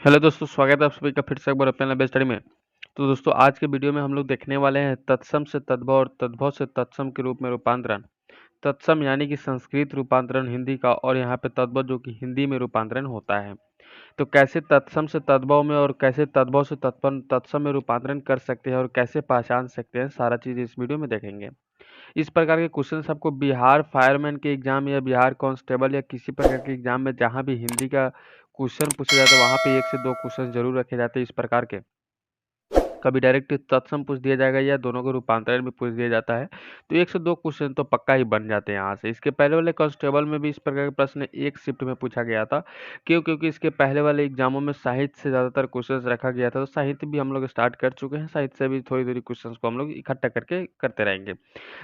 Hello दोस्तों, स्वागत है आप सभी का फिर से एक बार अपने लैब स्टडी में। तो दोस्तों, आज के वीडियो में हम लोग देखने वाले हैं तत्सम से तद्भव और तद्भव से तत्सम के रूप में रूपांतरण। तत्सम यानी कि संस्कृत रूपांतरण हिंदी का, और यहाँ पे तद्भव जो कि हिंदी में रूपांतरण होता है। तो कैसे तत्सम से तद्भव में और कैसे तद्भव से तत्सम में रूपांतरण कर सकते हैं और कैसे पहचान सकते हैं, सारा चीज़ इस वीडियो में देखेंगे। इस प्रकार के क्वेश्चन आपको बिहार फायरमैन के एग्जाम या बिहार कांस्टेबल या किसी प्रकार के एग्जाम में जहाँ भी हिंदी का क्वेश्चन पूछा जाता है, वहाँ पे 1 से 2 क्वेश्चन जरूर रखे जाते हैं इस प्रकार के। कभी डायरेक्ट तत्सम पूछ दिया जाएगा या दोनों को रूपांतरण में पूछ दिया जाता है, तो 1 से 2 क्वेश्चन तो पक्का ही बन जाते हैं यहाँ से। इसके पहले वाले कांस्टेबल में भी इस प्रकार के प्रश्न एक शिफ्ट में पूछा गया था। क्योंकि इसके पहले वाले एग्जामों में साहित्य से ज़्यादातर क्वेश्चन रखा गया था, तो साहित्य भी हम लोग स्टार्ट कर चुके हैं। साहित्य से भी थोड़ी थोड़ी क्वेश्चन को हम लोग इकट्ठा करके करते रहेंगे,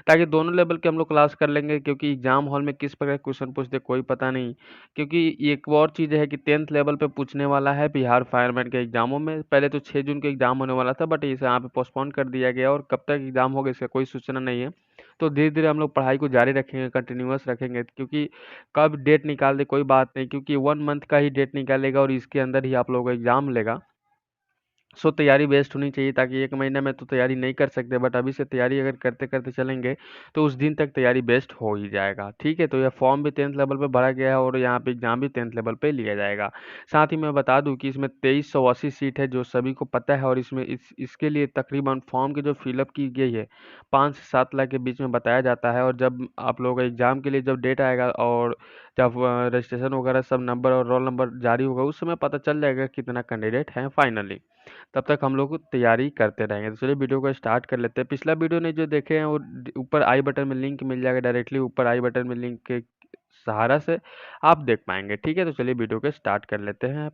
ताकि दोनों लेवल के हम लोग क्लास कर लेंगे। क्योंकि एग्जाम हॉल में किस प्रकार क्वेश्चन पूछते कोई पता नहीं। क्योंकि एक और चीज़ है कि 10th लेवल पे पूछने वाला है बिहार फायरमैन के एग्जामों में। पहले तो 6 जून को एग्जाम होने वाला था, बट इसे यहाँ पे पोस्टपोन कर दिया गया और कब तक एग्जाम होगा इसका कोई सूचना नहीं है। तो धीरे धीरे हम लोग पढ़ाई को जारी रखेंगे, कंटिन्यूअस रखेंगे। क्योंकि कब डेट निकाल दे कोई बात नहीं, क्योंकि 1 मंथ का ही डेट निकालेगा और इसके अंदर ही आप लोगों को एग्जाम लेगा। सो तैयारी बेस्ट होनी चाहिए, ताकि 1 महीने में तो तैयारी नहीं कर सकते, बट अभी से तैयारी अगर करते करते चलेंगे तो उस दिन तक तैयारी बेस्ट हो ही जाएगा। ठीक है, तो यह फॉर्म भी 10th लेवल पे भरा गया है और यहाँ पे एग्जाम भी 10th लेवल पे लिया जाएगा। साथ ही मैं बता दूं कि इसमें 2380 सीट है, जो सभी को पता है। और इसमें इसके लिए तकरीबन फॉर्म की जो फिलअप की गई है 5 से 7 लाख के बीच में बताया जाता है। और जब आप लोगों का एग्जाम के लिए जब डेट आएगा और जब रजिस्ट्रेशन वगैरह सब नंबर और रोल नंबर जारी होगा, उस समय पता चल जाएगा कितना कैंडिडेट है फाइनली। तब तक हम लोग तैयारी करते रहेंगे। तो चलिए वीडियो को स्टार्ट कर लेते हैं। पिछला वीडियो ने जो देखे हैं वो ऊपर आई बटन में लिंक मिल जाएगा, डायरेक्टली ऊपर आई बटन में लिंक के सहारा से आप देख पाएंगे। ठीक है, तो चलिए वीडियो को स्टार्ट कर लेते हैं।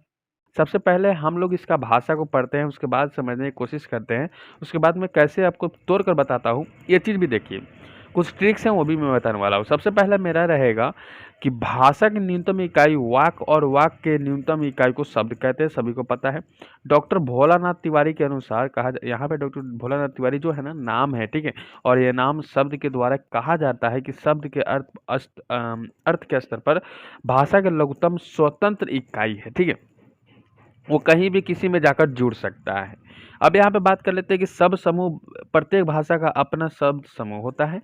सबसे पहले हम लोग इसका भाषा को पढ़ते हैं, उसके बाद समझने की कोशिश करते हैं। उसके बाद मैं कैसे आपको तोड़ कर बताता हूँ, ये चीज़ भी देखिए। कुछ ट्रिक्स हैं वो भी मैं बताने वाला हूँ। सबसे पहला मेरा रहेगा कि भाषा की न्यूनतम इकाई वाक और वाक के न्यूनतम इकाई को शब्द कहते हैं, सभी को पता है। डॉक्टर भोलानाथ तिवारी के अनुसार यहाँ पे डॉक्टर भोलानाथ तिवारी जो है ना, नाम है, ठीक है। और ये नाम शब्द के द्वारा कहा जाता है कि शब्द के अर्थ के स्तर पर भाषा के लघुतम स्वतंत्र इकाई है, ठीक है। वो कहीं भी किसी में जाकर जुड़ सकता है। अब यहाँ पे बात कर लेते हैं कि शब्द समूह, प्रत्येक भाषा का अपना शब्द समूह होता है।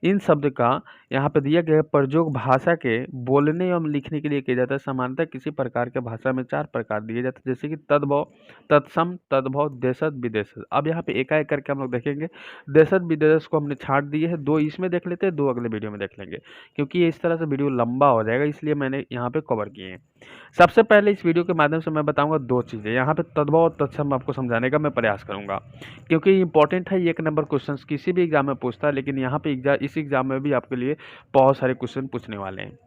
इन शब्द का यहाँ पे दिया गया प्रयोग भाषा के बोलने एवं लिखने के लिए किया जाता है। सामान्यतः किसी प्रकार के भाषा में 4 प्रकार दिए जाते हैं, जैसे कि तद्भव, तत्सम, तद्भव, देशज, विदेशज। अब यहाँ पे एकाएक करके हम लोग देखेंगे। देशज विदेशज को हमने छांट दिए हैं, 2 इसमें देख लेते हैं, 2 अगले वीडियो में देख लेंगे। क्योंकि ये इस तरह से वीडियो लंबा हो जाएगा, इसलिए मैंने यहाँ पे कवर किए हैं। सबसे पहले इस वीडियो के माध्यम से मैं बताऊंगा 2 चीज़ें। यहाँ पे तद्भव और तत्सम आपको समझाने का मैं प्रयास करूंगा, क्योंकि इंपॉर्टेंट है। 1 नंबर क्वेश्चन किसी भी एग्जाम में पूछता है, लेकिन यहाँ पे इस एग्जाम में भी आपके लिए बहुत सारे क्वेश्चन पूछने वाले हैं।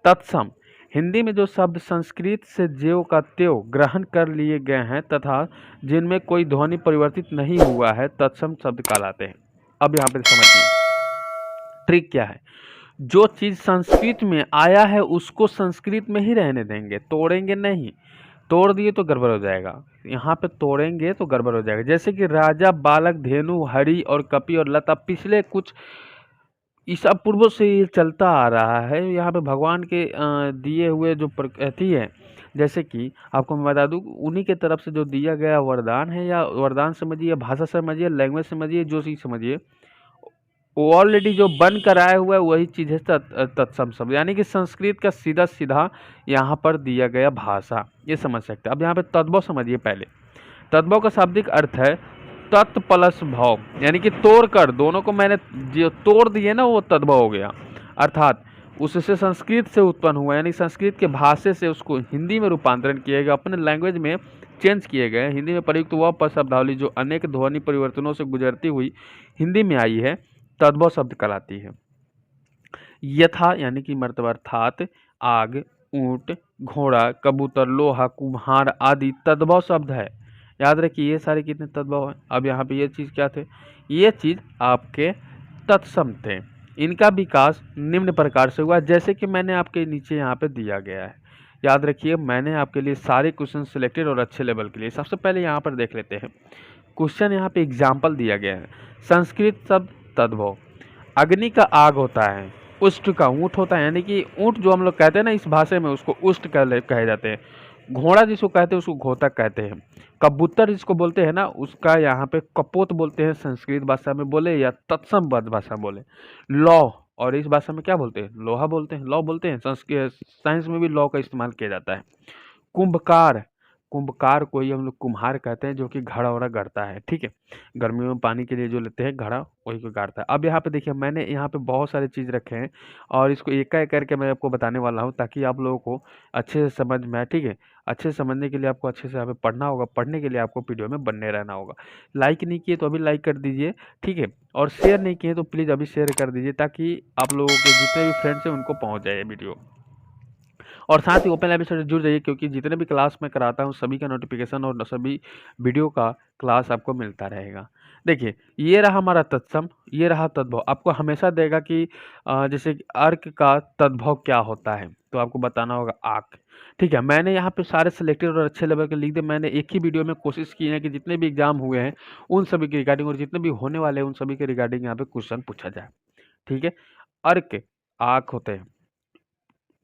तत्सम, हिंदी में जो शब्द संस्कृत से ज्यों का त्यों ग्रहण कर लिए गए हैं तथा जिनमें कोई ध्वनि परिवर्तित नहीं हुआ है, तत्सम शब्द कहलाते हैं। अब यहाँ पे समझिए ट्रिक क्या है। जो चीज़ संस्कृत में आया है उसको संस्कृत में ही रहने देंगे, तोड़ेंगे नहीं। तोड़ दिए तो गड़बड़ हो जाएगा, यहाँ पे तोड़ेंगे तो गड़बड़ हो जाएगा। जैसे कि राजा, बालक, धेनु, हरि और कपि और लता, पिछले कुछ ईसा पूर्वों से ये चलता आ रहा है। यहाँ पे भगवान के दिए हुए जो प्रकृति है, जैसे कि आपको मैं बता दूँ, उन्हीं के तरफ से जो दिया गया वरदान है, या वरदान समझिए, भाषा समझिए, लैंग्वेज समझिए, जो चीज़ समझिए, वो ऑलरेडी जो बन कर आया हुआ है वही चीज़ है तत्सम शब्द। यानी कि संस्कृत का सीधा सीधा यहाँ पर दिया गया भाषा, ये समझ सकते हैं। अब यहाँ पे तद्भव समझिए पहले। तद्भव का शाब्दिक अर्थ है तत् प्लस भव, यानी कि तोड़ कर, दोनों को मैंने जो तोड़ दिए ना, वो तद्भव हो गया। अर्थात उससे संस्कृत से उत्पन्न हुआ, यानी संस्कृत के भाषा से उसको हिंदी में रूपांतरण किया गया, अपने लैंग्वेज में चेंज किए गए। हिंदी में प्रयुक्त वह पद शब्दावली जो अनेक ध्वनि परिवर्तनों से गुजरती हुई हिंदी में आई है, तद्भव शब्द कहलाती है। यथा यानी कि मतलब अर्थात आग, ऊंट, घोड़ा, कबूतर, लोहा, कुम्हार आदि तद्भव शब्द है। याद रखिए ये सारे कितने तद्भव हैं। अब यहाँ पे ये चीज़ क्या थे, ये चीज़ आपके तत्सम थे। इनका विकास निम्न प्रकार से हुआ, जैसे कि मैंने आपके नीचे यहाँ पे दिया गया है। याद रखिए मैंने आपके लिए सारे क्वेश्चन सिलेक्टेड और अच्छे लेवल के लिए। सबसे पहले यहाँ पर देख लेते हैं क्वेश्चन। यहाँ पे एग्जाम्पल दिया गया है। संस्कृत शब्द तद्भव, अग्नि का आग होता है, उष्ट का ऊँट होता है, यानी कि ऊँट जो हम लोग कहते हैं ना इस भाषा में, उसको उष्ट कहे जाते हैं। घोड़ा जिसको कहते हैं उसको घोतक कहते हैं। कबूतर जिसको बोलते हैं ना उसका यहाँ पे कपोत बोलते हैं संस्कृत भाषा में बोले या तत्सम भाषा बोले। लौ और इस भाषा में क्या बोलते हैं, लोहा बोलते हैं, लौ बोलते हैं। संस्कृत साइंस में भी लौ का इस्तेमाल किया जाता है। कुंभकार, कुंभकार को ही हम लोग कुम्हार कहते हैं जो कि घड़ा वड़ा गढ़ता है, ठीक है। गर्मियों में पानी के लिए जो लेते हैं घड़ा वही को गाड़ता है। अब यहाँ पे देखिए मैंने यहाँ पे बहुत सारे चीज़ रखे हैं और इसको एक एक करके मैं आपको बताने वाला हूँ ताकि आप लोगों को अच्छे से समझ में आए, ठीक है। अच्छे से समझने के लिए आपको अच्छे से यहाँ पे पढ़ना होगा, पढ़ने के लिए आपको वीडियो में बने रहना होगा। लाइक नहीं किए तो अभी लाइक कर दीजिए, ठीक है। और शेयर नहीं किए तो प्लीज़ अभी शेयर कर दीजिए ताकि आप लोगों के जितने भी फ्रेंड्स हैं उनको पहुँच जाए वीडियो। और साथ ही ओपन लाइब्रेरी से जुड़ जाइए क्योंकि जितने भी क्लास मैं कराता हूँ सभी का नोटिफिकेशन और सभी वीडियो का क्लास आपको मिलता रहेगा। देखिए ये रहा हमारा तत्सम, ये रहा तद्भव। आपको हमेशा देगा कि जैसे कि अर्क का तद्भव क्या होता है तो आपको बताना होगा आक, ठीक है। मैंने यहाँ पे सारे सिलेक्टेड और अच्छे लेवल के लिख दिए। मैंने एक ही वीडियो में कोशिश की है कि जितने भी एग्जाम हुए हैं उन सभी के रिगार्डिंग और जितने भी होने वाले हैं उन सभी के रिगार्डिंग यहाँ पे क्वेश्चन पूछा जाए, ठीक है। अर्क आक होते हैं।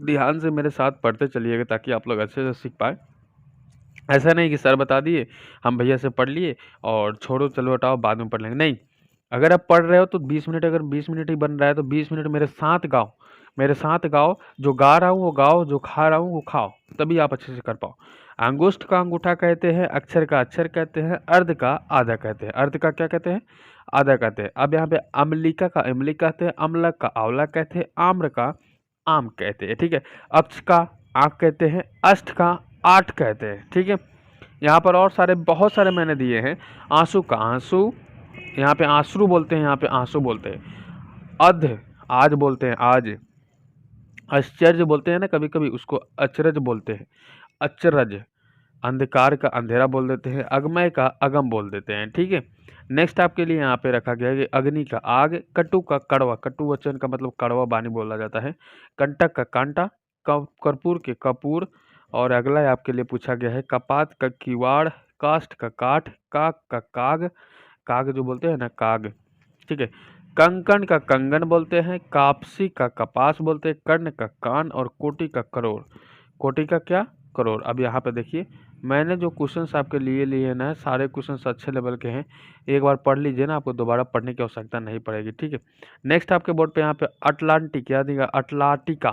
ध्यान से मेरे साथ पढ़ते चलिएगा ताकि आप लोग अच्छे से सीख पाए। ऐसा नहीं कि सर बता दिए हम भैया से पढ़ लिए और छोड़ो चलो हटाओ बाद में पढ़ लेंगे, नहीं। अगर आप पढ़ रहे हो तो 20 मिनट, अगर 20 मिनट ही बन रहा है तो 20 मिनट मेरे साथ गाओ, मेरे साथ गाओ। जो गा रहा हूँ वो गाओ, जो खा रहा हूँ वो खाओ, तभी आप अच्छे से कर पाओ। अंगुष्ठ का अंगूठा कहते हैं, अक्षर का अक्षर कहते हैं, अर्ध का आधा कहते हैं। अर्ध का क्या कहते हैं, आधा कहते हैं। अब यहाँ पे अम्लिका का इमली कहते हैं, अम्लक का आंवला कहते हैं, आम्र का आम कहते हैं, ठीक है। अक्ष का आंख कहते हैं, अष्ट का आठ कहते हैं, ठीक है। यहाँ पर और सारे बहुत सारे मैंने दिए हैं। आंसू का आंसू, यहाँ पे आंसू बोलते हैं, यहाँ पे आंसू बोलते हैं। अध आज बोलते हैं आज। आश्चर्य बोलते हैं ना कभी कभी, उसको अचरज बोलते हैं, अचरज। अंधकार का अंधेरा बोल देते हैं, अगमय का अगम बोल देते हैं, ठीक है। नेक्स्ट आपके लिए यहाँ पे रखा गया है कि अग्नि का आग, कटु का कड़वा, कटु वचन का मतलब कड़वा बानी बोला जाता है, कंटक का कांटा, कर्पूर के कपूर। और अगला आपके लिए पूछा गया है कपात का किवाड़, काष्ठ का काठ, काग का काग, काग जो बोलते हैं ना काग, ठीक है। कंकण का कंगन बोलते हैं, कापसी का कपास बोलते हैं, कर्ण का कान और कोटि का करोड़। कोटि का क्या, करोड़। अब यहाँ पे देखिए मैंने जो क्वेश्चंस आपके लिए ना सारे क्वेश्चंस अच्छे लेवल के हैं। एक बार पढ़ लीजिए ना, आपको दोबारा पढ़ने की आवश्यकता नहीं पड़ेगी, ठीक है। नेक्स्ट आपके बोर्ड पे यहाँ पे अटलांटिक याद देगा, अटलांटिका,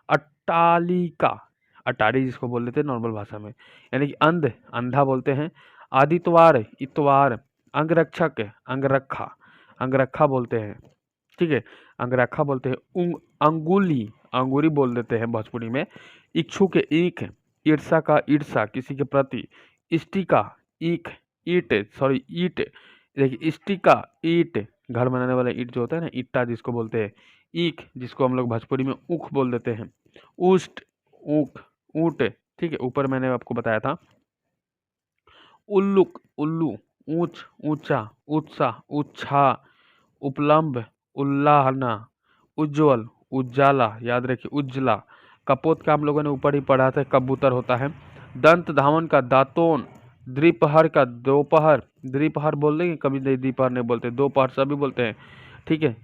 अट्टालिका, अटारी जिसको बोल देते हैं नॉर्मल भाषा में, यानी कि अंध, अंधा बोलते हैं। आदित्वार, इतवार, अंगरक्षक, अंगरखा, अंगरखा बोलते हैं, ठीक है। अंगरखा बोलते हैं। अंगुली, अंगूरी बोल देते हैं भोजपुरी में। इच्छु के ईख, ईर्षा का ईर्षा किसी के प्रति, इष्टिका ईख, ईट सॉरी ईट, देखिए इष्टिका ईट, घर बनाने वाला ईट जो होता है ना, ईटा जिसको बोलते हैं। ईख जिसको हम लोग भोजपुरी में ऊख बोल देते हैं। उष्ट, ऊख, ऊँट, ठीक है। ऊपर मैंने आपको बताया था। उल्लुक, उल्लू, ऊंच, ऊंचा, उत्साह, उच्छा, उपलम्ब, उल्लाहना, उज्ज्वल, उज्जाला, याद रखिए उज्जला। कपोत का हम लोगों ने ऊपर ही पढ़ा था, कबूतर होता है। दंत धावन का दातोन, द्विपहर का दोपहर, द्विपहर बोल देंगे कभी, नहीं दोपहर नहीं बोलते, दोपहर सभी बोलते हैं, ठीक है।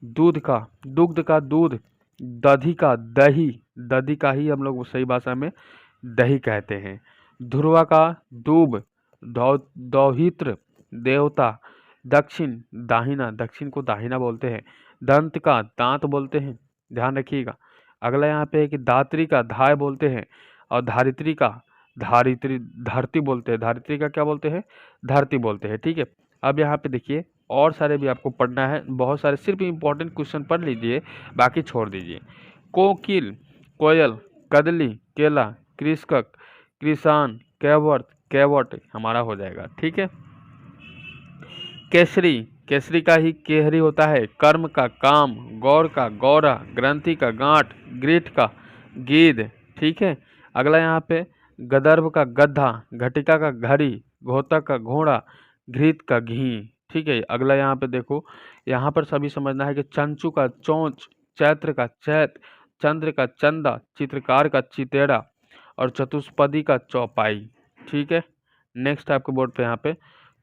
दूध का, दुग्ध का दूध, दधी का दही, दधी का ही हम लोग सही भाषा में दही कहते हैं। ध्रुवा का दूब, दौहित्र देवता, दक्षिण दाहिना, दक्षिण को दाहिना बोलते हैं। दंत का दांत बोलते हैं, ध्यान रखिएगा। अगला यहाँ पे है कि दात्री का धाय बोलते हैं और धारित्री का धारित्री, धरती बोलते हैं। धारित्री का क्या बोलते हैं, धरती बोलते हैं, ठीक है। अब यहाँ पे देखिए और सारे भी आपको पढ़ना है, बहुत सारे, सिर्फ इम्पोर्टेंट क्वेश्चन पढ़ लीजिए, बाकी छोड़ दीजिए। कोकिल, कोयल, कदली, केला, कृषक, किसान, कैवर्त, कैवट हमारा हो जाएगा, ठीक है। केसरी, केसरी का ही केहरी होता है। कर्म का काम, गौर का गौरा, ग्रंथि का गांठ, ग्रीठ का गीध, ठीक है। अगला यहाँ पे गदर्भ का गधा, घटिका का घड़ी, घोतक का घोड़ा, घृत का घी, ठीक है। अगला यहाँ पे देखो, यहाँ पर सभी समझना है कि चंचू का चोंच, चैत्र का चैत, चंद्र का चंदा, चित्रकार का चितेड़ा और चतुष्पदी का चौपाई, ठीक है। नेक्स्ट आपके बोर्ड पे यहाँ पे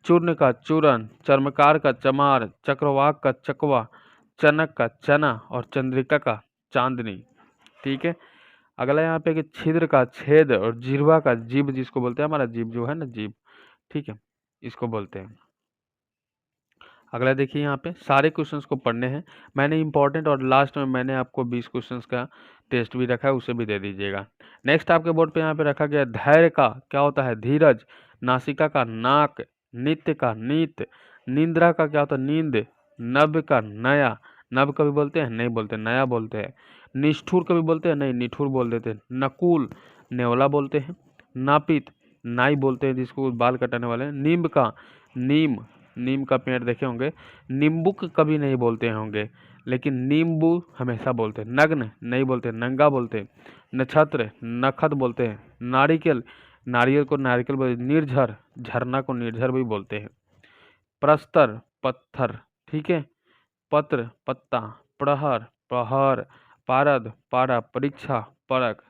चूर्ण का चूरन, चर्मकार का चमार, चक्रवाक का चकवा, चनक का चना और चंद्रिका का चांदनी, ठीक है। अगला यहाँ पे कि छिद्र का छेद और जिह्वा का जीभ जिसको बोलते हैं, हमारा जीभ जो है ना, जीभ, ठीक है, इसको बोलते हैं। अगला देखिए यहाँ पे सारे क्वेश्चंस को पढ़ने हैं। मैंने इंपॉर्टेंट और लास्ट में मैंने आपको 20 क्वेश्चंस का टेस्ट भी रखा है, उसे भी दे दीजिएगा। नेक्स्ट आपके बोर्ड पे यहाँ पे रखा गया धैर्य का क्या होता है, धीरज, नासिका का नाक, नित्य का नीत, निंद्रा का क्या होता है, नींद, नभ का नया, नभ कभी बोलते हैं नहीं बोलते, नया बोलते हैं। निष्ठुर कभी बोलते हैं नहीं, निठुर बोल देते हैं। नकुल नेवला बोलते हैं। नापित नाई बोलते हैं जिसको बाल कटाने वाले हैं। नीम का नीम, नीम का पेड़ देखे होंगे। निम्बुक कभी नहीं बोलते होंगे, लेकिन नींबू हमेशा बोलते हैं। नग्न नहीं बोलते, नंगा बोलते हैं। नक्षत्र नखत बोलते हैं। नारिकेल नारियल को नारिकेल बोलते हैं। निर्झर झरना को निर्झर भी बोलते हैं। प्रस्तर पत्थर, ठीक है। पत्र पत्ता, प्रहर प्रहर, पारद पारा, परीक्षा परख,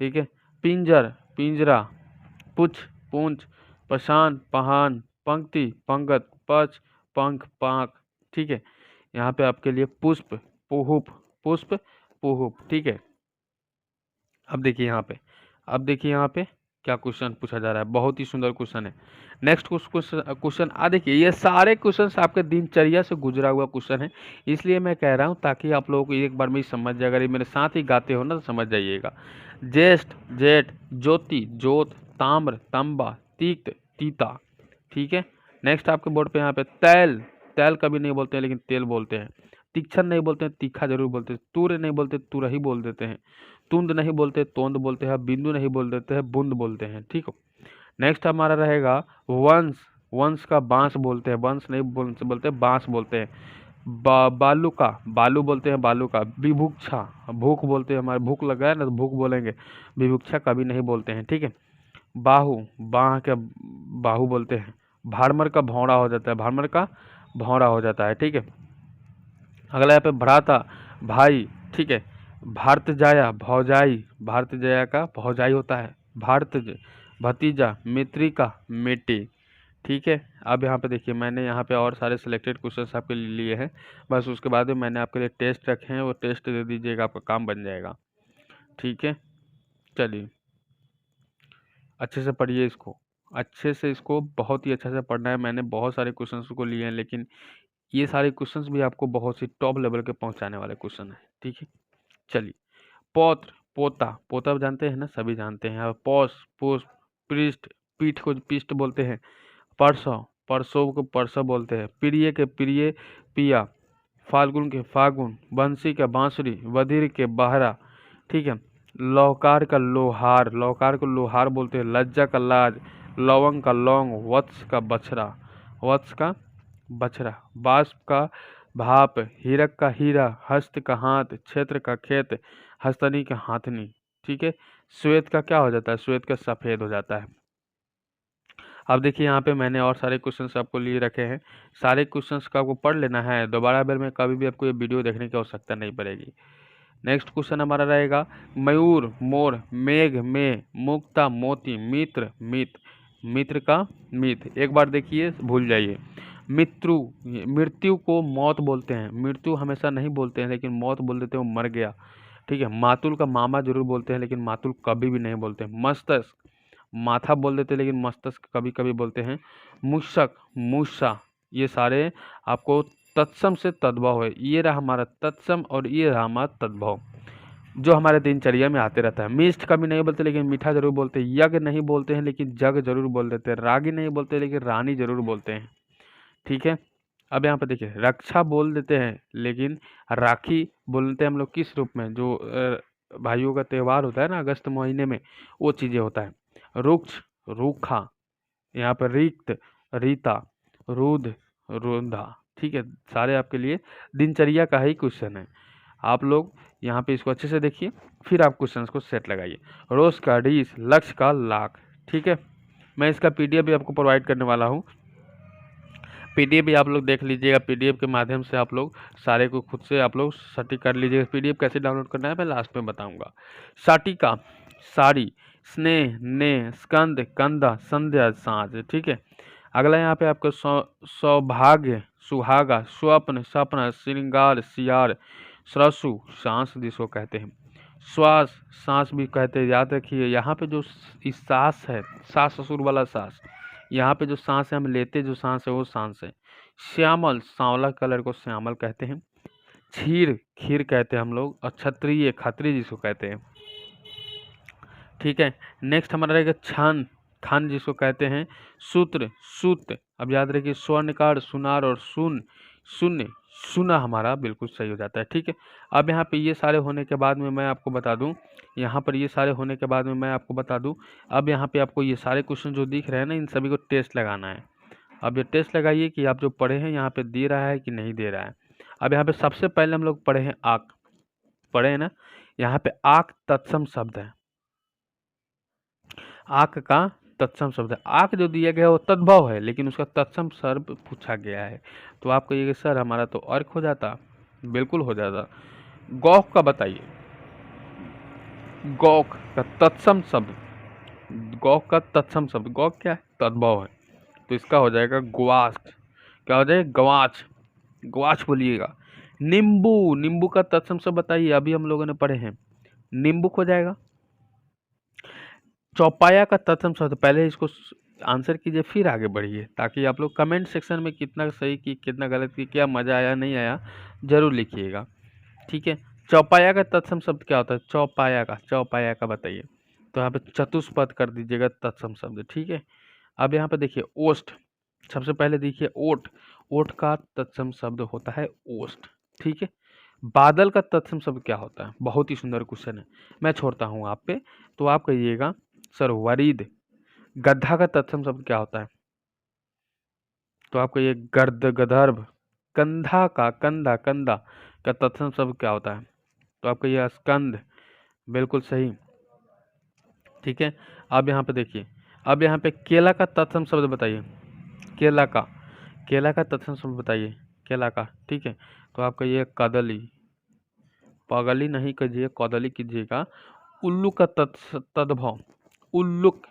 ठीक है। पिंजर पिंजरा, पुछ पूंछ, पशान पहान, पंक्ति पंगत, पच पंख पाक, ठीक है। यहाँ पे आपके लिए पुष्प पुहुप, पुष्प पुहुप, ठीक है। अब देखिए यहाँ पे क्या क्वेश्चन पूछा जा रहा है, बहुत ही सुंदर क्वेश्चन है। नेक्स्ट क्वेश्चन देखिए, ये सारे क्वेश्चन आपके दिनचर्या से गुजरा हुआ क्वेश्चन है, इसलिए मैं कह रहा हूँ ताकि आप लोगों को एक बार में समझ जाए। अगर ये मेरे साथ ही गाते हो ना तो समझ जाइएगा। ज्येष्ठ जेठ, ज्योति जोत, ताम्र तांबा, तीक्त तीता, ठीक है। नेक्स्ट आपके बोर्ड पे यहाँ पे तैल, तैल कभी नहीं बोलते हैं लेकिन तेल बोलते हैं। तीक्ष्ण नहीं बोलते हैं, तीखा जरूर बोलते हैं। तूर्य नहीं बोलते, तुरही बोल देते हैं। तुंद नहीं बोलते, तोंद बोलते हैं। बिंदु नहीं बोल देते हैं, बुंद बोलते हैं, ठीक हो। नेक्स्ट हमारा रहेगा वंश, वंश का बांस बोलते हैं। वंश नहीं बोलते, बांस बोलते हैं। बालू का बालू बोलते हैं, बालू का। विभुक्षा भूख बोलते हैं, हमारे भूख लगा है ना तो भूख बोलेंगे। विभुक्षा कभी नहीं बोलते हैं, ठीक है। बाहु बाह के बाहु बोलते हैं। भाड़मर का भौरा हो जाता है, भाड़मर का भौरा हो जाता है, ठीक है। अगला यहाँ पे भ्राता भाई, ठीक है। भारत जाया भौजाई, भारत जाया का भौजाई होता है। भारत भतीजा, मित्रिका बेटी, ठीक है। अब यहाँ पे देखिए मैंने यहाँ पे और सारे सिलेक्टेड क्वेश्चंस आपके लिए हैं, बस उसके बाद में मैंने आपके लिए टेस्ट रखे हैं, वो टेस्ट दे दीजिएगा, आपका काम बन जाएगा, ठीक है। चलिए अच्छे से पढ़िए इसको, अच्छे से इसको बहुत ही अच्छे से पढ़ना है। मैंने बहुत सारे क्वेश्चंस को लिए हैं, लेकिन ये सारे क्वेश्चंस भी आपको बहुत सी टॉप लेवल के पहुंचाने वाले क्वेश्चन है, ठीक है। चलिए पौत्र पोता, पोता जानते हैं ना, सभी जानते हैं। पौष पुष्प, पृष्ठ पीठ को पृष्ठ बोलते हैं। परसों परसों को परसों बोलते हैं। प्रिय के प्रिय पिया, फाल्गुन के फागुन, बंसी का बांसुरी, बधिर के बहरा, ठीक है। लौकार का लोहार, लौकार को लोहार बोलते हैं। लज्जा का लाज, लवंग का लौंग, वत्स का बछड़ा, वत्स का बछड़ा। बाष्प का भाप, हीरक का हीरा, हस्त का हाथ, क्षेत्र का खेत, हस्तनी का हाथनी, ठीक है। श्वेत का क्या हो जाता है, श्वेत का सफेद हो जाता है। अब देखिए यहाँ पे मैंने और सारे क्वेश्चंस आपको लिए रखे हैं, सारे क्वेश्चंस का आपको पढ़ लेना है, दोबारा बार में कभी भी आपको ये वीडियो देखने की आवश्यकता नहीं पड़ेगी। नेक्स्ट क्वेश्चन हमारा रहेगा मयूर मोर, मेघ में, मुक्ता मोती, मित्र मित, मित्र का मित। एक बार देखिए भूल जाइए। मृत्यु, मृत्यु को मौत बोलते हैं। मृत्यु हमेशा नहीं बोलते हैं, लेकिन मौत बोल देते हैं, वो मर गया, ठीक है। मातुल का मामा जरूर बोलते हैं, लेकिन मातुल कभी भी नहीं बोलते हैं। मस्तक माथा बोल देते हैं, लेकिन मस्तक कभी कभी बोलते हैं। मूषक मूषा, ये सारे आपको तत्सम से तद्भव है। ये रहा हमारा तत्सम और ये रहा हमारा तद्भव, जो हमारे दिनचर्या में आते रहता है। मिष्ट कभी नहीं बोलते, लेकिन मीठा जरूर बोलते हैं। यज्ञ नहीं बोलते हैं, लेकिन जग जरूर बोल देते हैं। रागी नहीं बोलते, लेकिन रानी जरूर बोलते हैं, ठीक है। अब यहाँ पे देखिए रक्षा बोल देते हैं, लेकिन राखी बोलते हैं हम लोग किस रूप में, जो भाइयों का त्यौहार होता है ना अगस्त महीने में, वो चीजें होता है। रुक्ष रूखा, यहाँ पर रिक्त रीता, रुद्र रुंधा, ठीक है। सारे आपके लिए दिनचर्या का ही क्वेश्चन है। आप लोग यहाँ पे इसको अच्छे से देखिए, फिर आप क्वेश्चंस को सेट लगाइए। रोज का 20, लक्ष्य का लाख, ठीक है। मैं इसका पीडीएफ भी आपको प्रोवाइड करने वाला हूँ, पीडीएफ भी आप लोग देख लीजिएगा। पीडीएफ के माध्यम से आप लोग सारे को खुद से आप लोग सटीक कर लीजिएगा। पीडीएफ कैसे डाउनलोड करना है मैं लास्ट में बताऊंगा। साटिका साड़ी, स्नेह ने, स्कंद कंधा, संध्या साँझ, ठीक है। अगला यहाँ पे आपका सौभाग्य सुहागा, स्वप्न सपना, श्रृंगार सियार, सरसु सांस जिसको कहते हैं। श्वास, सांस भी कहते हैं, याद रखिए। यहाँ पे जो इस सांस है, सास ससुर वाला सांस, यहाँ पे जो सांस है हम लेते जो सांस है वो सांस है। श्यामल, सांवला कलर को श्यामल कहते हैं। क्षीर, खीर कहते हैं हम लोग। और क्षत्रिय, खत्री जिसको कहते हैं। ठीक है, नेक्स्ट हमारा रहेगा छन, खन जिसको कहते हैं। सूत्र, सूत, अब याद रखिए स्वर्णकार, सुनार और सुन, शून्य, सुना हमारा बिल्कुल सही हो जाता है। ठीक है, अब यहाँ पे ये सारे होने के बाद में मैं आपको बता दूं, यहाँ पर ये सारे होने के बाद में मैं आपको बता दूं, अब यहाँ पे आपको ये सारे क्वेश्चन जो दिख रहे हैं ना, इन सभी को टेस्ट लगाना है। अब ये टेस्ट लगाइए कि आप जो पढ़े हैं यहाँ पे दे रहा है कि नहीं दे रहा है। अब यहाँ पे सबसे पहले हम लोग पढ़े हैं आक, पढ़े हैं ना, यहाँ पे आक तत्सम शब्द है। आक का तत्सम शब्द है। आक जो दिया गया वो तद्भव है, लेकिन उसका तत्सम शब्द पूछा गया है। तो आप कहिएगा सर हमारा तो अर्क हो जाता, बिल्कुल हो जाता। गौक का बताइए, गौक का तत्सम शब्द, गौक का तत्सम शब्द, गौक क्या है, तद्भव है। तो इसका हो जाएगा ग्वाच। क्या हो जाएगा, गवाच, गवाच बोलिएगा। नींबू, नींबू का तत्सम शब्द बताइए, अभी हम लोगों ने पढ़े हैं, नींबुक हो जाएगा। चौपाया का तत्सम शब्द, पहले इसको आंसर कीजिए फिर आगे बढ़िए, ताकि आप लोग कमेंट सेक्शन में कितना सही की कितना गलत की, क्या मजा आया नहीं आया जरूर लिखिएगा। ठीक है, चौपाया का तत्सम शब्द क्या होता है, चौपाया का, चौपाया का बताइए। तो यहाँ पे चतुष्पद कर दीजिएगा तत्सम शब्द। ठीक है, अब यहाँ पे देखिए ओष्ठ, सबसे पहले देखिए ओट, ओट का तत्सम शब्द होता है ओष्ठ। ठीक है, बादल का तत्सम शब्द क्या होता है, बहुत ही सुंदर क्वेश्चन है, मैं छोड़ता हूँ आप पे, तो आप कहिएगा सर वरीद। गड्ढा का तत्सम शब्द क्या होता है, तो आपको ये गर्द, गदर्भ। कंधा का, कंधा, कंधा का तत्सम शब्द क्या होता है, तो आपको ये स्कंद, बिल्कुल सही। ठीक है, अब यहाँ पे देखिए, अब यहाँ पे केला का तत्सम शब्द बताइए, केला का, केला का तत्सम शब्द बताइए, केला का। ठीक है, तो आपका ये कदली, पगली नहीं कीजिए, कदली कीजिएगा। उल्लू का तद्भव, उल्लुक,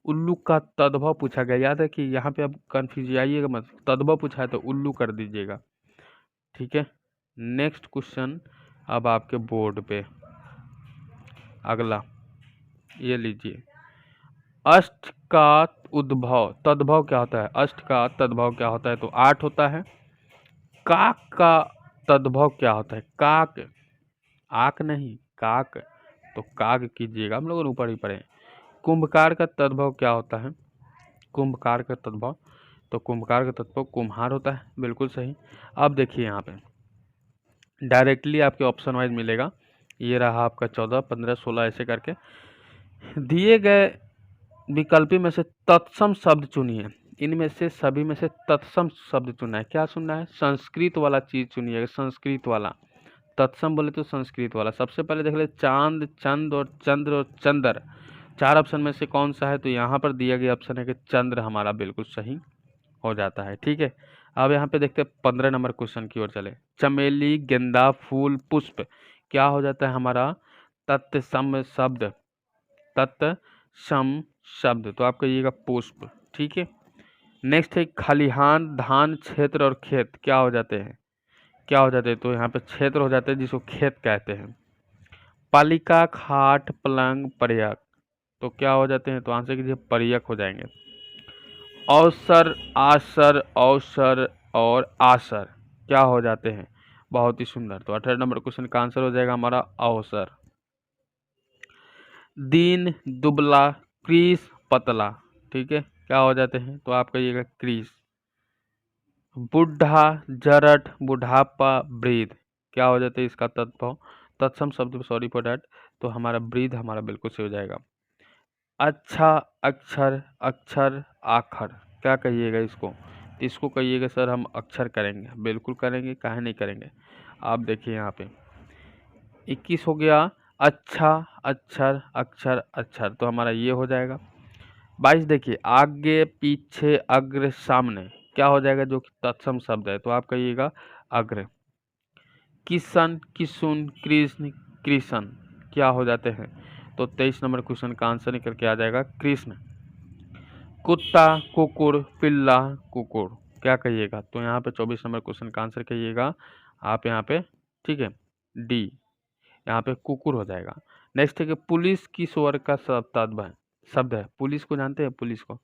उल्लू का तद्भव पूछा गया, याद है कि यहाँ पे आप कंफ्यूज आइएगा मत, तद्भव पूछा है तो उल्लू कर दीजिएगा। ठीक है, नेक्स्ट क्वेश्चन अब आपके बोर्ड पे, अगला ये लीजिए। अष्ट का उद्भव, तद्भव क्या होता है, अष्ट का तद्भव क्या होता है, तो 8 होता है। काक का तद्भव क्या होता है, काक, आक नहीं काक, तो काग कीजिएगा, हम लोग ऊपर ही पढ़े। कुंभकार का तद्भव क्या होता है, कुंभकार का तद्भव, तो कुंभकार का तद्भव कुम्हार होता है, बिल्कुल सही। अब देखिए यहाँ पे डायरेक्टली आपके ऑप्शन वाइज मिलेगा, ये रहा आपका 14, 15, 16 ऐसे करके दिए गए विकल्प में से तत्सम शब्द चुनिए। इनमें से सभी में से तत्सम शब्द चुनना है। क्या चुनना है, संस्कृत वाला चीज चुनिएगा, संस्कृत वाला। तत्सम बोले तो संस्कृत वाला। सबसे पहले देख ले चांद, चंद और चंद्र और चंदर, 4 ऑप्शन में से कौन सा है, तो यहाँ पर दिया गया ऑप्शन है कि चंद्र हमारा बिल्कुल सही हो जाता है। ठीक है, अब यहाँ पे देखते हैं 15 नंबर क्वेश्चन की ओर चले। चमेली, गेंदा, फूल, पुष्प क्या हो जाता है हमारा, तत्सम शब्द, तत्सम शब्द, तो आप कहिएगा पुष्प। ठीक है, नेक्स्ट है खलिहान, धान, क्षेत्र और खेत क्या हो जाते हैं, क्या हो जाते हैं, तो यहाँ पे क्षेत्र हो जाते हैं जिसको खेत कहते हैं। पालिका, खाट, पलंग, पर्यक, तो क्या हो जाते हैं, तो आंसर कीजिए पर्यक हो जाएंगे। अवसर, आसर, अवसर और आसर क्या हो जाते हैं, बहुत ही सुंदर। तो 18 नंबर क्वेश्चन का आंसर हो जाएगा हमारा अवसर। दीन, दुबला, क्रीस, पतला, ठीक है, क्या हो जाते हैं, तो आप कहिएगा क्रीस। बुढ़ा, जरठ, बुढ़ापा, वृद्ध क्या हो जाते हैं, इसका तत्व तत्सम शब्द, सॉरी फॉर डैट, तो हमारा वृद्ध हमारा बिल्कुल सही हो जाएगा। अच्छा, अक्षर, अक्षर, आखर क्या कहिएगा इसको, इसको कहिएगा सर हम अक्षर करेंगे, बिल्कुल करेंगे, काहे नहीं करेंगे। आप देखिए यहाँ पे 21 हो गया, अच्छा, अक्षर, अक्षर, अक्षर, तो हमारा ये हो जाएगा। 22 देखिए आगे, पीछे, अग्र, सामने क्या हो जाएगा, जो कि तत्सम शब्द है, तो आप कहिएगा अग्र। किशन, किशुन, कृष्ण, कृष्ण क्या हो जाते हैं, तो 23 नंबर क्वेश्चन का आंसर निकल के आ जाएगा कृष्ण। कुत्ता, कुकुर, पिल्ला, कुकुर क्या कहिएगा, तो यहाँ पे 24 नंबर क्वेश्चन का आंसर कहिएगा आप यहाँ पे, ठीक है, डी, यहाँ पे कुकुर हो जाएगा। नेक्स्ट है कि पुलिस की स्वर का शब्द है। पुलिस को जानते हैं, पुलिस को,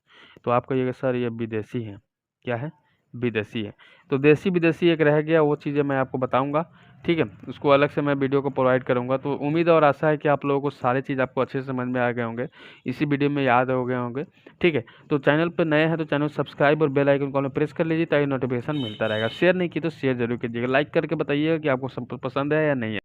तो आप कहिएगा सर ये विदेशी है। क्या है? विदेशी है। तो देसी विदेशी एक रह गया, वो चीज़ें मैं आपको बताऊंगा, ठीक है, उसको अलग से मैं वीडियो को प्रोवाइड करूंगा। तो उम्मीद और आशा है कि आप लोगों को सारी चीज़ आपको अच्छे से समझ में आ गए होंगे, इसी वीडियो में याद हो गए होंगे, ठीक है। तो चैनल पर नए हैं तो चैनल सब्सक्राइब और बेल आइकन को प्रेस कर लीजिए ताकि नोटिफिकेशन मिलता रहेगा। शेयर नहीं की तो शेयर जरूर कीजिएगा, लाइक करके बताइएगा कि आपको पसंद है या नहीं है।